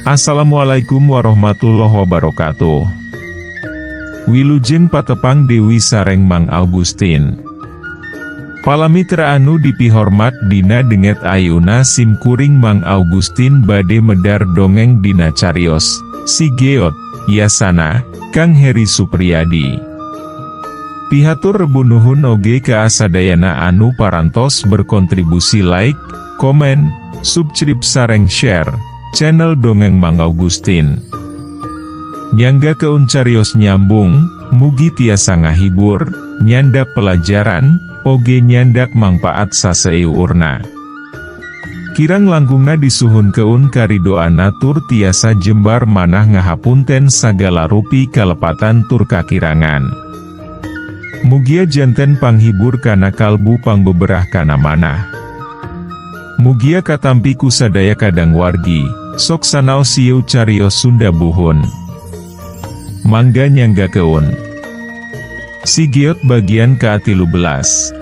Assalamualaikum warahmatullahi wabarakatuh. Wilujeng patepang Dewi sareng Mang Augustin. Palamitra anu dipihormat dina denget ayuna simkuring Mang Augustin bade medar dongeng dina carios Si Geot, Yasana, Kang Heri Supriyadi. Pihatur rebunuhun oge ka asadayana anu parantos berkontribusi like, komen, subscribe sareng share channel Dongeng Mang Augustin. Nyangga keun carios nyambung, mugi tiasa ngahibur, nyandak pelajaran, oge nyandak mangpaat saseueurna. Kirang langgungna disuhun keun karidoan tur tiasa jembar manah ngahapunten sagala rupi kalepatan tur kakirangan. Mugia janten panghibur kana kalbu pangbeberah kana manah. Mugia katampi ku sadaya kadang wargi, sok sanao sieu carios Sunda buhun. Mangga nyangga keun. Si Geot bagian ke-13.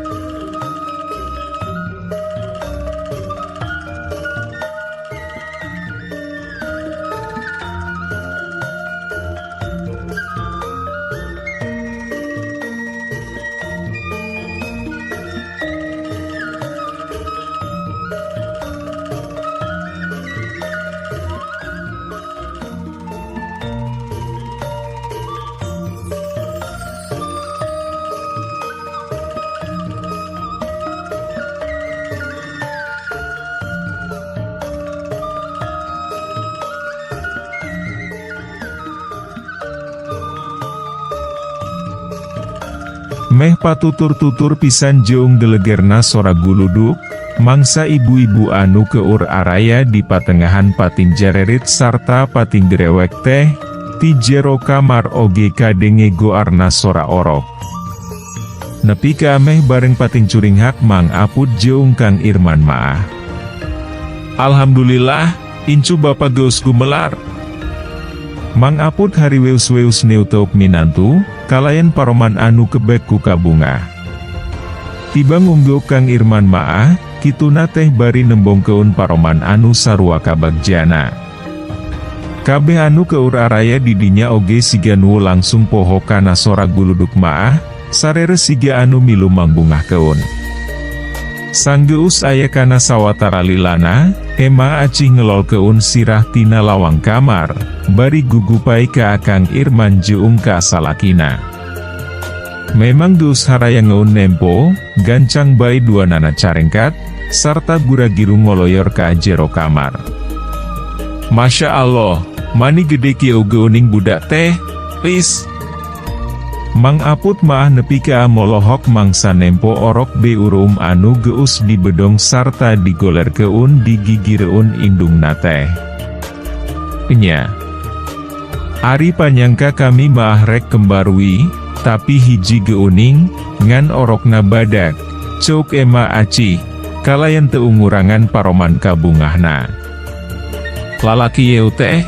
Meh patutur-tutur pisan jeung delegerna sora guluduk, mangsa ibu-ibu anu keur araya di patengahan pating jarerit sarta pating grewek teh, ti jero kamar oge kadenge goarna sora orok. Nepi ka meh bareng pating curing hak Mang Aput jeung Kang Irman maah. Alhamdulillah, incu bapa geus gumelar. Mang Aput hari weus-weus neuteuk minantu, kalayan paroman anu kebek ku kabunga. Tiba ngungguk Kang Irman maah, kituna teh bari nembong keun paroman anu sarua kabagjana. Kabeh anu keur araya didinya oge siga nu langsung poho kana sora guluduk maah, sarere siga anu milu mangbungah keun. Sanggeus aya kana sawatara lilana, Ema acih ngelol keun sirah tina lawang kamar, bari gugupai ka Kang Irman jeung ka salakina. Memang geus haraya ngeun nempo, gancang bae duanana carengkat, sarta gura-giru ngoloyor ka jero kamar. Masya Allah, mani gede kieu geuning budak teh, is. Mang Aput maah nepi ka molohok mangsa nempo orok beurum anu geus di bedong sarta digoler keun di gigi reun indungna teh. Nya. Ari panyangka kami maah rek kembarui, tapi hiji geuning, ngan orokna badak, cuk Ema aci, kalayan teu ngurangan paroman kabungahna. Lalaki yeu teh?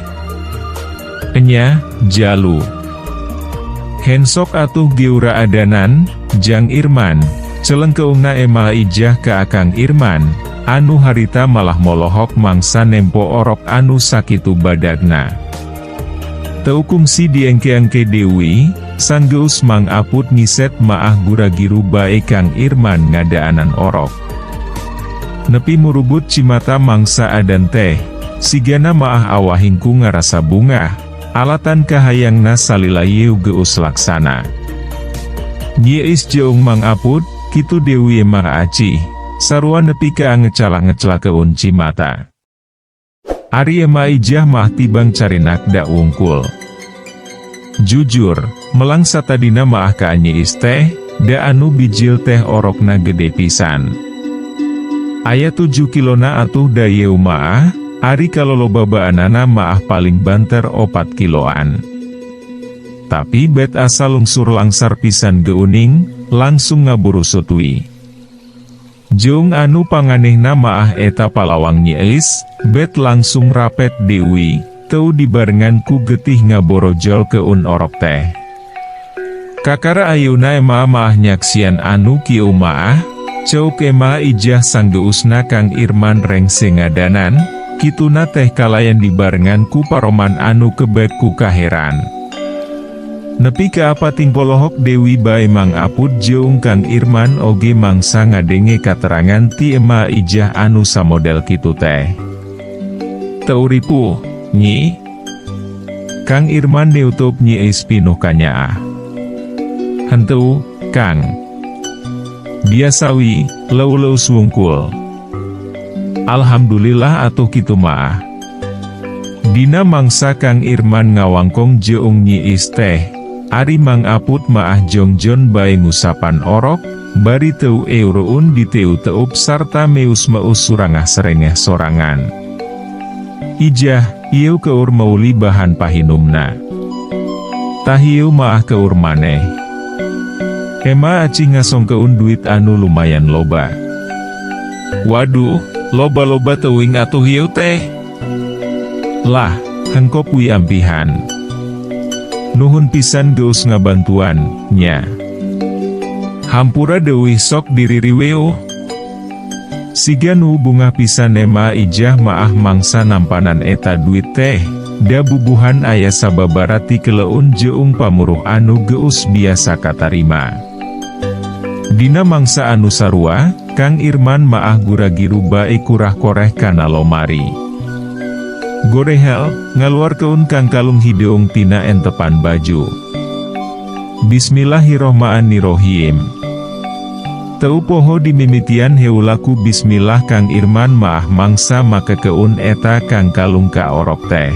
Nya, jalu. Hensok atuh geura adanan, Jang Irman, celeng keungna Ema ijah ke Kang Irman, anu harita malah molohok mangsa nempo orok anu sakitu badagna. Teu kungsi diengke-engke Dewi, sanggeus Mang Aput ngiset maah gura-giru bae Kang Irman ngadaanan orok. Nepi murubut cimata mangsa adan teh, sigana maah awahingku ngarasa bunga. Alatan kahayangna salila yeu geus laksana. Nyeis jeung Mang Aput, kitu Dewi Ema aci, sarua nepi ka ngecala-ngecala keun cimata. Ari Ema ijah mah tibang carinak da wungkul. Jujur, melang satadina maah ka nyeis teh, da anu bijil teh orokna gede pisan. Aya 7 kilona atuh da yeu maah, ari kalolobabaanana maah paling banter 4 kiloan. Tapi bet asa lungsur langsar pisan geuning, langsung ngaburu sutui. Jeung anu panganehna maah eta palawang nyeis, bet langsung rapet Dewi, teu dibarengan ku getih ngaborojol keun orok teh. Kakara ayeuna Ema maah nyaksian anu kieu maah, ceuk Ema ijah sanggeusna Kang Irman rengse ngadanan, kituna teh kalayan dibarengan ku paroman anu kebek ku kaheran. Nepi ka apa tingpolohok Dewi bae Mang Aput jeung Kang Irman oge mangsa ngadenge katerangan ti Ema Ijah anu samodel kitu teh. Teu ripuh, Nyi. Kang Irman neutup Nyi Eis pinuh kanyaah. Henteu, Kang. Biasawi, leuh-leuh swungkul. Alhamdulillah atuh kitu mah. Dina mangsa Kang Irman ngawangkong jeung Nyi Eis teh, ari Mang Aput maah jongjon bae ngusapan orok, bari teu eureun di teu teup sarta meus-meus surangah serengeh sorangan. Ijah, ieu keur meuli bahan pahinumna. Tah ieu maah keur maneh. Ema aci ngasongkeun duit anu lumayan loba. Waduh, loba-loba teuing atuh ieu teh. Lah, hengkop wi ampihan. Nuhun pisan geus ngabantuan, nya. Hampura deuih sok diririweuh. Siga nu bungah pisan Ema Ijah maah mangsa nampanan eta duit teh, da bubuhan aya sababarati keleun jeung pamuruh anu geus biasa katarima. Dina mangsa anu sarua, Kang Irman maah gura-giru bae kurah koreh kana lomari. Gorehel, ngaluarkeun Kang kalung hideung tina entepan baju. Bismillahirrohmanirrohim. Teu poho dimimitian heulaku bismillah Kang Irman maah mangsa makekeun eta Kang kalung ka orok teh.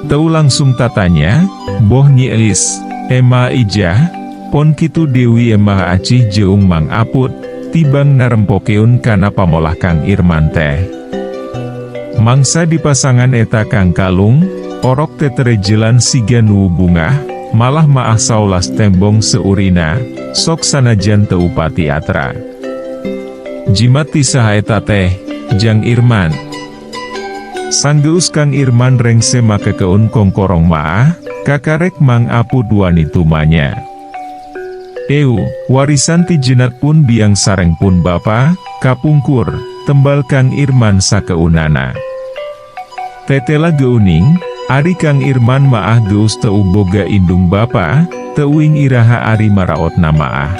Teu langsung tatanya, boh Nyi Eis, Ema Ijah, pon kitu Dewi Ema Acih jeung Mang Aput, tibang narempokeun kana pamolah Kang Irman teh. Mangsa dipasangan eta Kang kalung, orok teh terejelan siga nu bungah, malah maah saulas tembong seurina, sok sanajan teu pati atra. Jimat ti saha eta teh, Jang Irman. Sanggeus Kang Irman rengse makekeun kongkorong maah, kakarek Mang Aput wanitu manya. Warisan ti jenat pun biang sareng pun bapa, kapungkur, tembal Kang Irman sakeunana. Tetela geuning, ari Kang Irman maah geus teu boga indung bapa, teuing iraha ari maraotna maah.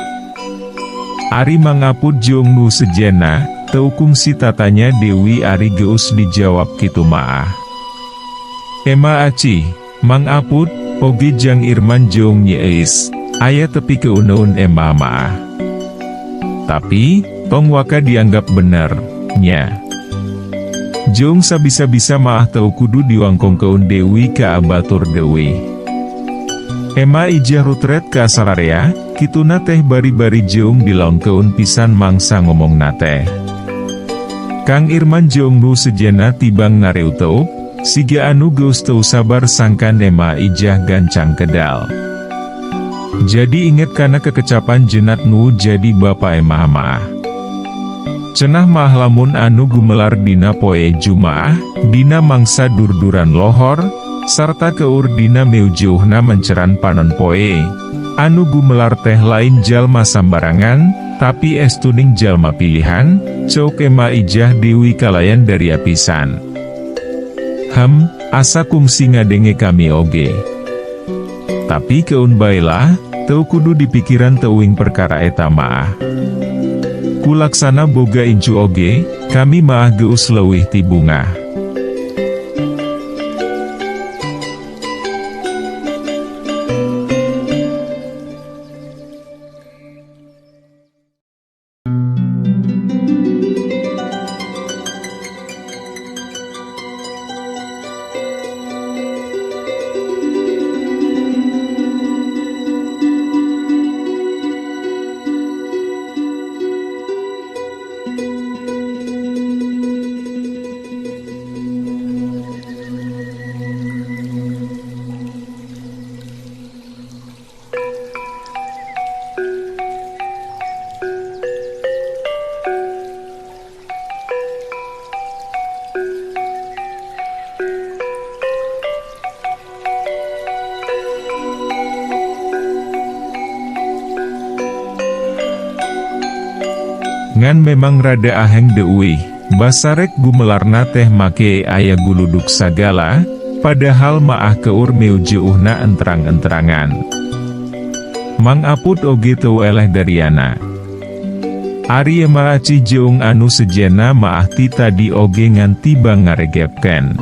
Ari Mang Aput jeung nu sejena, teu kungsi tatanya Dewi ari geus dijawab kitu maah. Ema Acih, Mang Aput, oge Jang Irman jeung Nyi Eis, aya tepi keuneun Ema maah. Tapi, tong waka dianggap bener, nya. Jeung sabisa-bisa maah teu kudu diwangkongkeun Dewi ka abatur deui. Ema Ijah rutret ka sararea, kituna teh bari-bari jeung dilaongkeun pisan mangsa ngomongna teh. Kang Irman jeung nu sejena tibang nareu teup, siga anu geus teu sabar sangkan Ema Ijah gancang kedal. Jadi inget kana kekecapan jenat nu jadi bapa Ema maah. Cenah mah lamun anu gumelar dina poe Jumaah, dina mangsa durduran lohor, sarta keur dina meujuhna menceran panon poe. Anu gumelar teh lain jalma sambarangan, tapi estuning jalma pilihan, ceuk Ema Ijah Dewi kalayan dari apisan. Asa kungsi ngadenge kami oge. Tapi keun baelah, teu kudu dipikiran teuing perkara eta maah. Kulaksana boga incu oge, kami maah geus leuwih ti bungah. Ngan memang rada aheng deuih, basarek gumelarna teh make aya guluduk sagala, padahal maah keur meujuhna enterang-enterangan. Mang Aput oge teu eleh dariana. Ari ema aci jeung anu sejena maah ti tadi oge nganti bang ngaregepken.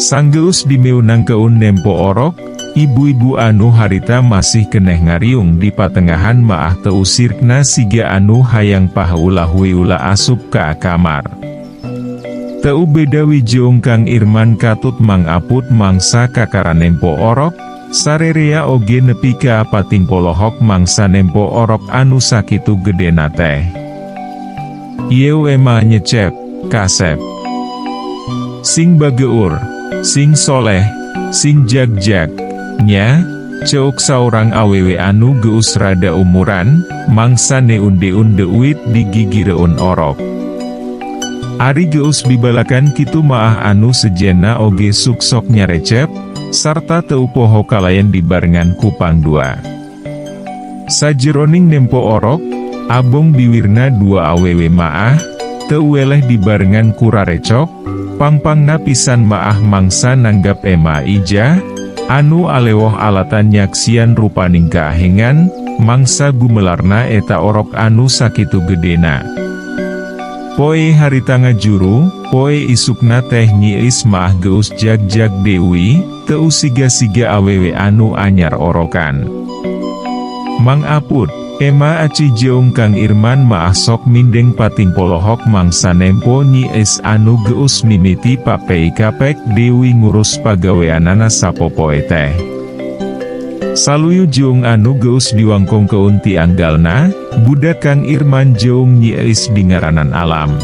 Sanggeus dimeunang keun nempo orok, ibu-ibu anu harita masih keneh ngariung di patengahan maah teusirkna siga anu hayang paheula-heula asup ka kamar. Teu beda wijeung Kang Irman katut Mang Aput mangsa kakara nempo orok, sarerea oge nepi ka pating polohok mangsa nempo orok anu sakitu gedena teh. Ieu ema nyecep, kasep. Sing bageur, sing soleh, sing jag-jag, nya, ceuk saurang awewe anu geus rada umuran, mangsa neun-deun deuit di gigi reun orok. Ari geus bibalakan kitu maah anu sejena oge suksok nyarecep, sarta teu poho kalayan dibarengan kupang dua. Sajeroning nempo orok, abong biwirna dua awewe maah, teu weleh dibarengan kurarecok, pangpangna pisan maah mangsa nanggap ema ija, anu alewoh alatan nyaksian rupaning kaahengan, mangsa gumelarna eta orok anu sakitu gedena. Poe harita ngajuru, poe isukna teh nyiis maah geus jag-jag deui, teu siga-siga awewe anu anyar orokan. Mang Aput, ema aci jeung Kang Irman maah sok mindeng pating polohok mangsa nempo nyiis anu geus mimiti papei kapek deui ngurus pagaweanana sapopoe teh. Saluyu jeung anu geus diwangkong keun ti anggalna, budak Kang Irman jeung nyiis dingaranan Alam.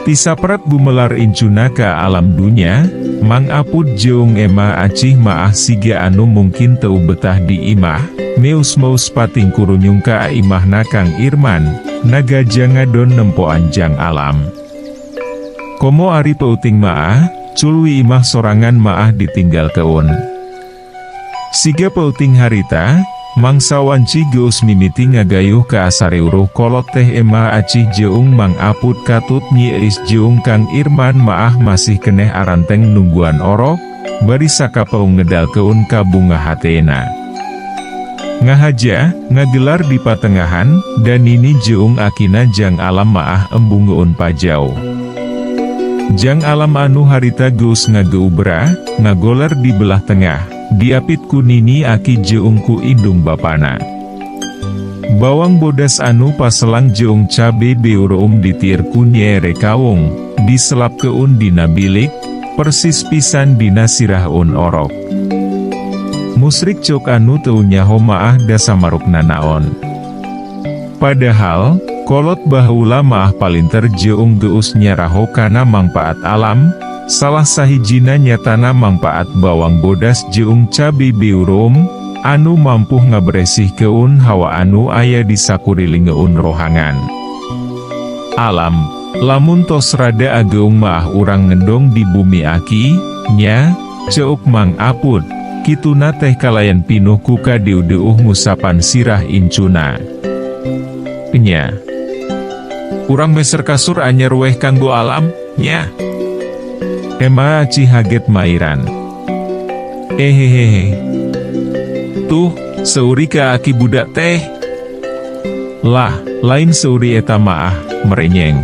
Tisaprat bumelar incuna ka alam dunya, Mang Aput jeung ema acih maah siga anu mungkin teu betah di imah, meus-meus pating kurunyung ka imahna Kang Irman, nagaja ngadon nempo anjang alam. Komo ari peuting maah, culwi imah sorangan maah ditinggal keun. Siga peuting harita, mangsa wanci geus mimiti ngagayuh ka asareuruh kolot teh ema acih jeung Mang Aput katut nyiis jeung Kang Irman maah masih keneh aranteng nungguan orok, bari sakapeung ngedal keun ka bunga hatena. Ngahaja, ngagelar di patengahan, dan ini jeung akina Jang Alam maah embungeun pajau. Jang Alam anu harita geus ngageubra, ngagoler di belah tengah, diapit ku nini aki jeung ku indung bapana. Bawang bodas anu paselang jeung cabe beurum ditiir ku nyere kawung, diselap keun dina bilik, persis pisan dina sirahun orok. Musrik cok anu teu nyaho maah da samarukna naon. Padahal, kolot baheula maah palinter jeung geus nyaraho kana mangpaat alam, salah sahijina nyatana mangpaat bawang bodas jeung cabe beurum, anu mampu ngabresih keun hawa anu aya di sakurilingeun rohangan. Alam, lamun tos rada ageung maah urang ngendong di bumi aki, nya, ceuk Mang Aput, kituna teh kalayan pinuh kuka deu-deuh ngusapan sirah incuna. Nya, urang meser kasur anyar weh kanggo alam, nya. Ema aci haget mairan. Hehehe. Tuh, seuri ka aki budak teh. Lah, lain seuri eta maah, merenyeng.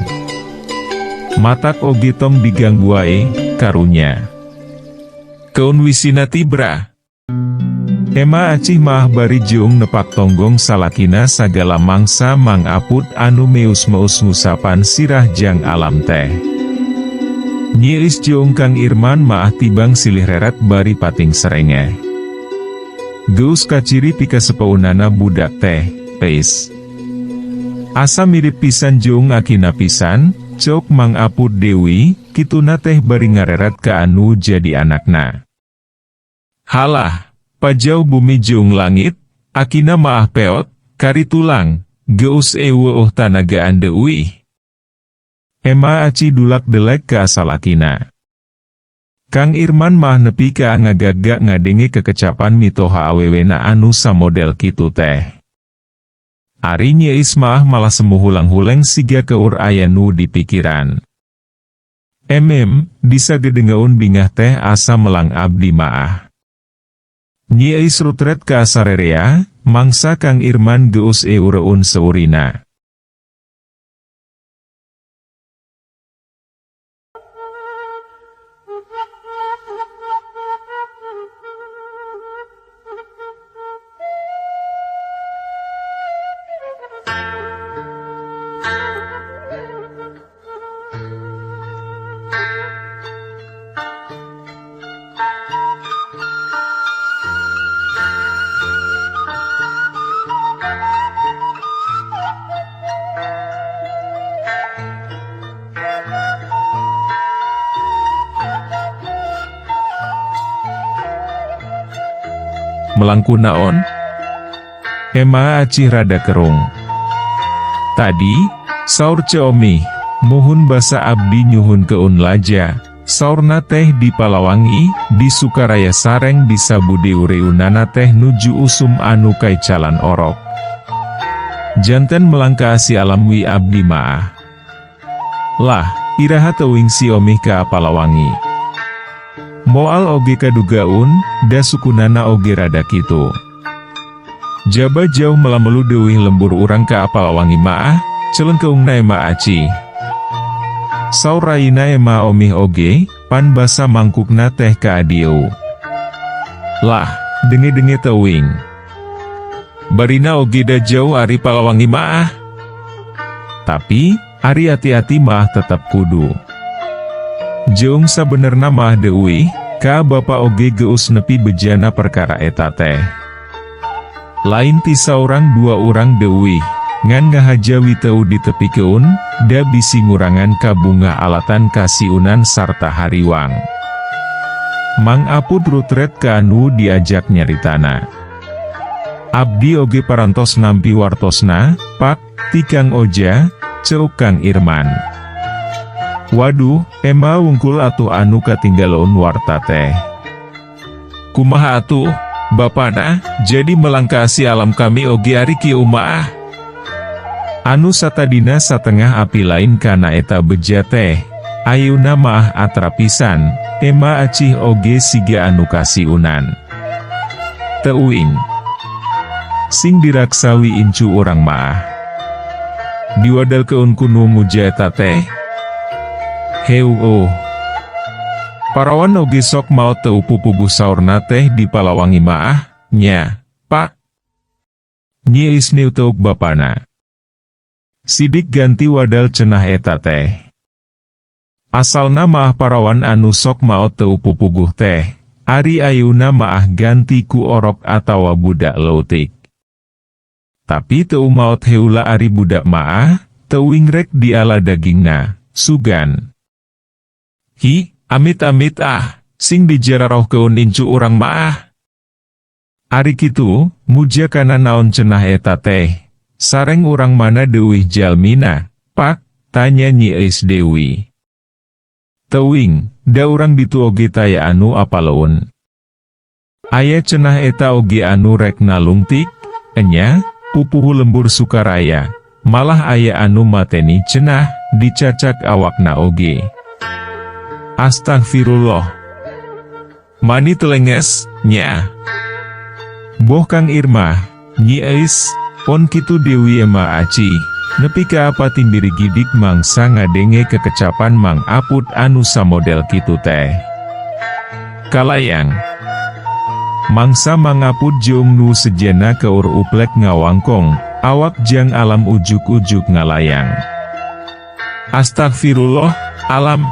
Matak oge tong diganggu wae, karunya. Keun wisina tibra. Ema acih maah bari jeung nepak tonggong salakina sagala mangsa Mang Aput anu meus-meus ngusapan sirah Jang Alam teh. Nyiis jeung Kang Irman maah tibang silih reret bari pating serenge. Geus kaciri pika sepeunana budak teh, peis. Asa mirip pisan jeung akina pisan, cok Mang Aput deui, kituna teh bari ngareret ka anu jadi anakna. Halah, pajau bumi jeung langit, akina maah peot, kari tulang, geus eueuh tanagaan deui. Ema aci dulak-delek ka asalakina. Kang Irman mah nepi ka ngagagak ngadenge kekecapan mitoha awewena anu samodel kitu teh. Ari Nyi Eis malah semuhulang-huleng siga keur aya nu di pikiran. Bisa gedengaun bingah teh asa melang abdi maah. Nyi Eis rutret ka sarerea, mangsa Kang Irman geus eureun seurina. Melangku naon? Ema acih rada kerung. Tadi, saur Ceomi, muhun basa abdi nyuhun keun laja, saurna teh di Palawangi, di Sukaraya sareng di Sabudi ureunana teh nuju usum anu kai calan orok. Janten melangka si alam wi abdi maah. Lah, iraha teuing si Omih ka Palawangi. Moal oge kadugaun, da sukunana oge rada kitu. Jaba jauh melamelu deuwih lembur urang ka Palawangi maah, celengkeungna ema aci. Saur raina ema Omih oge, pan basa mangkukna teh ka adieu. Lah, denge-denge teuing. Barina oge da jauh ari Palawangi maah. Tapi, ari hati-hati maah tetap kudu. Jeung sabenerna mah deuwih, ka bapa oge geus nepi bejana perkara eta teh. Lain ti saurang dua urang deuwih, ngan ngahajawi teu ditepikeun, da bisi ngurangan ka bunga alatan kasiunan sarta hariwang. Mang Apud rutret ka anu diajak nyaritana. Abdi oge parantos nampi wartosna, Pak, ti Kang Oja, ceuk Kang Irman. Waduh, ema wungkul atuh anu katinggaloun warta teh. Kumaha atuh, bapana, jadi melangka si alam kami oge ari kieu maah. Anu satadina satengah api lain kana eta beja teh, ayeuna maah atrapisan, ema acih oge siga anu kasiunan. Teuing. Sing diraksawi incu urang maah. Diwadal keun kunu muja eta teh. Heu. Parawan oge sok mau teu pupuguh saurna teh di Palawangi maah, nya, Pak. Nyi Eis neuteuk bapana. Sidik ganti wadal cenah eta teh. Asalna maah parawan anu sok mau teu pupuguh teh, ari ayeuna maah ganti ku orok atawa budak leutik. Tapi teu maot heula ari budak maah, teuing rek diala dagingna, sugan. Hi, amit-amit sing dijararoh keun incu urang maah. Ari kitu, muja kana naon cenah eta teh. Sareng urang mana deuwih jalmina, Pak, tanya Nyi Eis deui. Teuing, da urang ditu oge taya anu apaleun. Aya cenah eta oge anu rek nalungtik, enya, pupuhu lembur Sukaraya, malah aya anu mateni cenah, dicacak awakna oge. Astagfirullah. Mani telenges, nya. Boh Kang Irma, Nyi Eis, pon kitu dewi ema aci, nepi ka apa timbiri gidik mangsa ngadenge kekecapan Mang Apud anu samodel kitu teh. Kalayang. Mangsa Mang Apud jeung nu sejena keur uplek ngawangkong, awak jang alam ujuk-ujuk ngalayang. Astagfirullah, alam.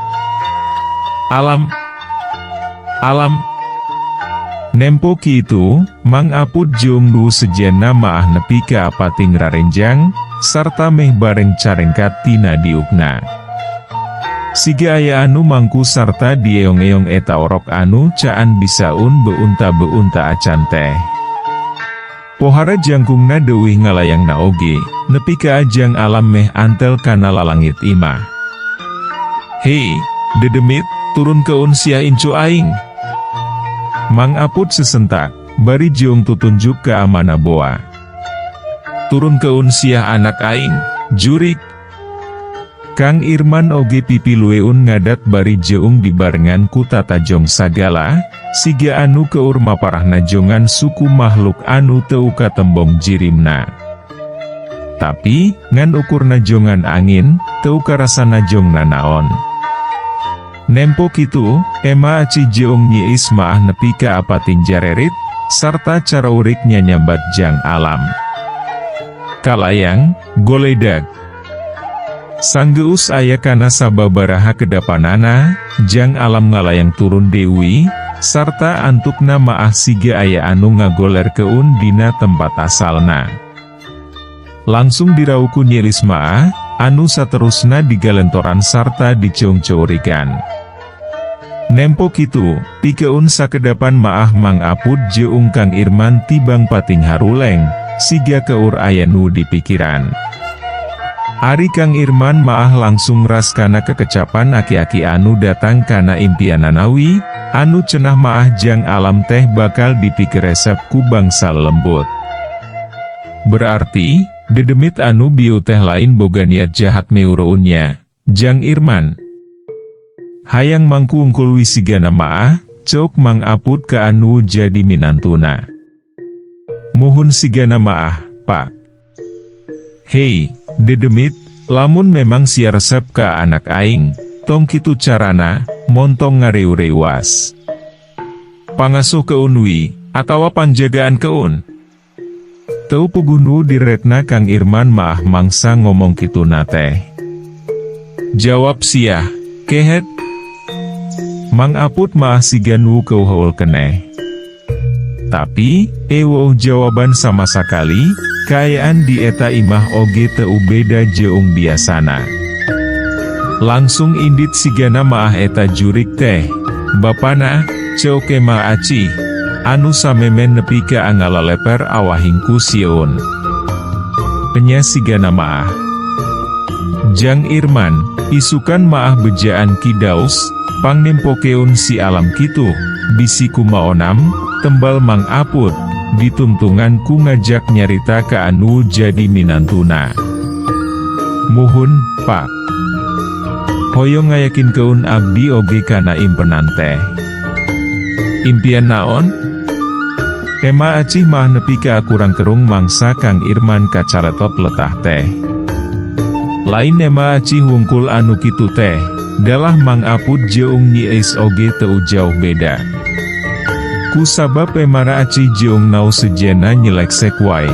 Nempo kitu, Mang Apud jeung nu sejena maah nepi ka pating rarenjang, sarta meh bareng carengkat tina diukna. Siga aya anu mangku sarta dieong-eong eta orok anu caan bisaun beunta-beunta acan teh. Pohara jangkungna deuwih ngalayangna oge, nepi ka ajang alam meh antel kana lalangit imah. Hei, dedemit, turun keun sia incu aing. Mang Apud sesentak, bari jeung tutunjuk ke amana boa. turun keun siah anak aing, jurik. Kang Irman oge pipilueun ngadat bari jeung dibarengan ku tatajong sagala, siga anu keur maparahna jongan suku makhluk anu teu katembong jirimna. Tapi, ngan ukurna jongan angin, teu karasana jongna naon. Nempo kitu, ema aci jeung nyiis maah nepi ka apatin jarerit, sarta cara uriknya nyambat jang alam. Kalayang, goledag. Sanggeus aya kana sababaraha kedapanana, jang alam ngalayang turun deui, sarta antukna maah siga aya anu ngagoler keun dina tempat asalna. Langsung dirauku nyilis maah, anu saterusna digalentoran sarta diceung-ceurikan. Nempo kitu, pikeun sakedapan maah Mang Apud jeung Kang Irman tibang pating haruleng, siga keur aya nu dipikiran. Ari Kang Irman maah langsung ras kana kekecapan aki-aki anu datang kana impian nanawi, anu cenah maah jang alam teh bakal dipikir resep ku bangsa lembut. Berarti, dedemit anu bieu teh lain boga niat jahat meureunnya, Jang Irman. Hayang mangku ungkul wisigana maah, cok Mang Apud ka anu jadi minantuna. Muhun sigana maah, Pak. Hei, dedemit, lamun memang sia resep ka anak aing, tong kitu carana, montong ngareu-reuas. Pangasuh keun wi, atawa panjagaan keun. Teu pugunu diretna Kang Irman maah mangsa ngomong kitu nate. Jawab siah, kehet. Mang Apud maah siganu keuheul keneh. Tapi, ewo jawaban sama sakali, kaayaan di eta imah oge teu beda jeung biasana. Langsung indit sigana maah eta jurik teh, bapana, ceoke ma aci, anu samemen nepi ka angalaleper awahingku sieun. Penya sigana maah. Jang Irman, isukan maah bejaan kidaus, pangnempokeun si alam kitu, bisi kumaonam, tembal Mang Apud, ditungtungan ku ngajak nyarita ka anu jadi minantuna. Muhun, Pak. Hoyong ngayakin keun abdi oge kana impenan teh. Impian naon? Ema acih mah nepi ka kurang kerung mangsa Kang Irman kacaretot letah teh. Lain ema acih wungkul anu kitu teh, dalah Mang Apud jeung nyiis oge teu jauh beda. Ku sabab emara aci jeung nau sejena nyeleksek wae,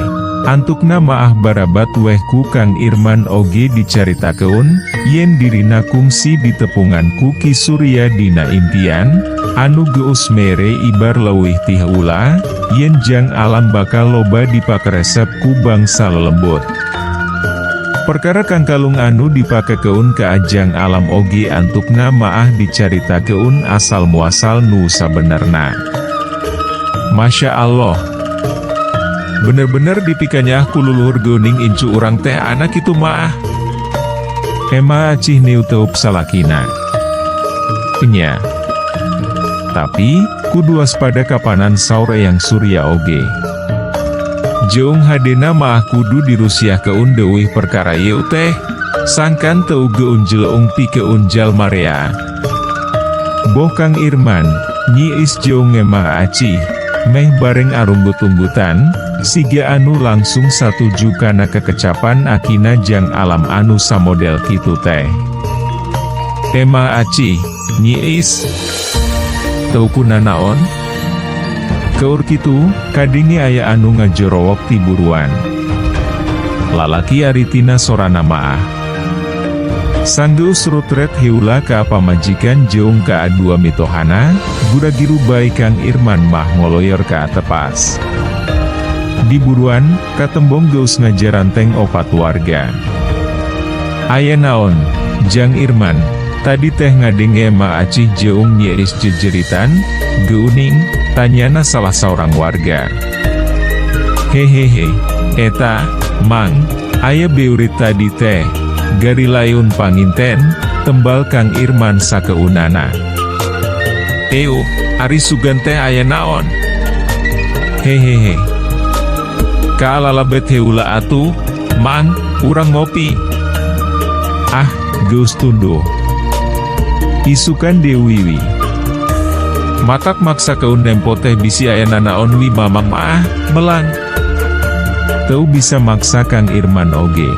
antukna maah barabat weh ku Kang Irman oge dicaritakeun, yen dirina kungsi di tepungan ku Ki Surya dina impian, anu geus mere ibar leuwih ti heula, yen jang alam bakal loba dipakeresep ku bangsa lelembut. Perkara Kang Kalung anu dipakekeun ka ajang alam oge antukna maah dicaritakeun asal muasal nu sabenerna. Masya Allah. Bener-bener dipikanya kululuhur geuning incu urang teh anak itu maah. Ema acih niu teup salakina. Nya. Tapi, kudu waspada kapanan saur Eyang Surya oge. Jeung hadena maah kudu dirusiah keun deuwih perkara ieu teh, sangkan teu geun jeleung pikeun jalma rea. Boh Kang Irman, nyiis jeung emah acih. Meh bareng arunggut-unggutan, siga anu langsung satuju kana kekecapan akina jang alam anu samodel kitu teh. Ema aci, nyiis. Teu kunanaon? Keur kitu, kadingi aya anu ngajorowok ti buruan. Lalaki aritina sorana maah. Sanggeus rutret heula ka pamajikan jeung ka adua mitohana, guragiru bae Kang Irman mah ngoloyor ka tepas. Di buruan, katembong geus ngajaranteng opat warga. Aya naon, Jang Irman, tadi teh ngadenge ma acih jeung nyiis jejeritan, geuning, tanyana salah seorang warga. Hehehe, eta, Mang, aya beurit tadi teh. Gari layun panginten, tembal Kang Irman sakeunana. Ari sugan teh aya naon? Hehehe. Kaalalabet heula atuh, Mang, urang ngopi. Ah, geus tunduh. Isukan Dewiwi. Matak maksa keun dempo teh bisi aya nanaon wi mamang mah, melang. Teu bisa maksa Kang Irman oge.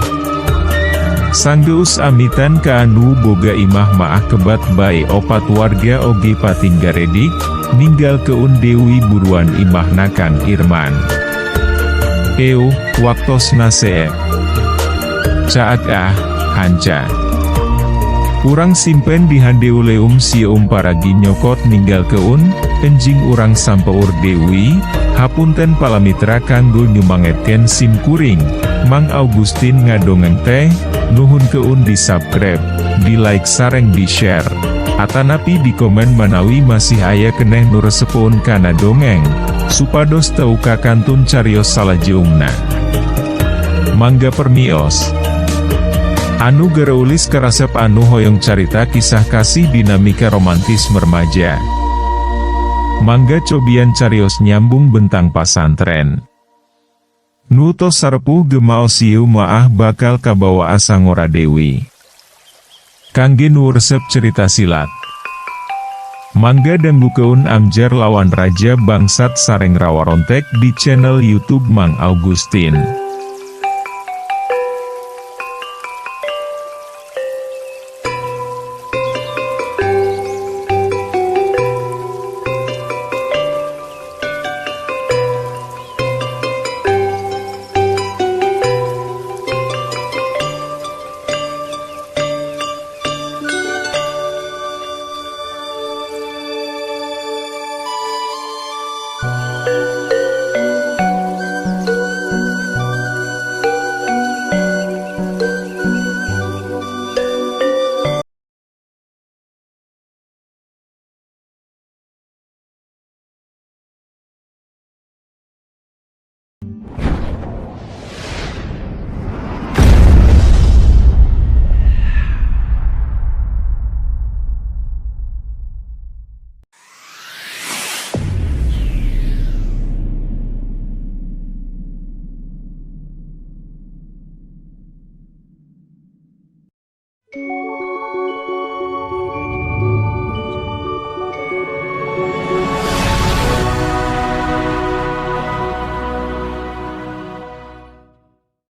Sanggeus amitan ka anu boga imah maah kebat bae opat warga oge patinggaredik, ninggal keun Dewi buruan imahna Kang Irman. Waktosna seep. Caat hanca. Urang simpen di handeuleum sium paragi nyokot ninggal keun, enjing urang sampeur Dewi, hapunten palamitra kanggo nyumangetken sim kuring, Mang Augustin ngadongeng teh, nuhun keun di subscribe, di like sareng di share, atanapi di komen manawi masih aya keneh nu resepun kana dongeng, supados teu kakantun carios salajeungna. Mangga permios. Anu gereulis keresep anu hoyong carita kisah kasih dinamika romantis remaja. Mangga cobian carios nyambung bentang pasantren. Nutos sarepuh gemaos sieu maah bakal kabawa asa ngora Dewi. Kangge nu resep cerita silat. Mangga danggukeun Amjar lawan Raja Bangsat sareng Rawarontek di channel YouTube Mang Augustin.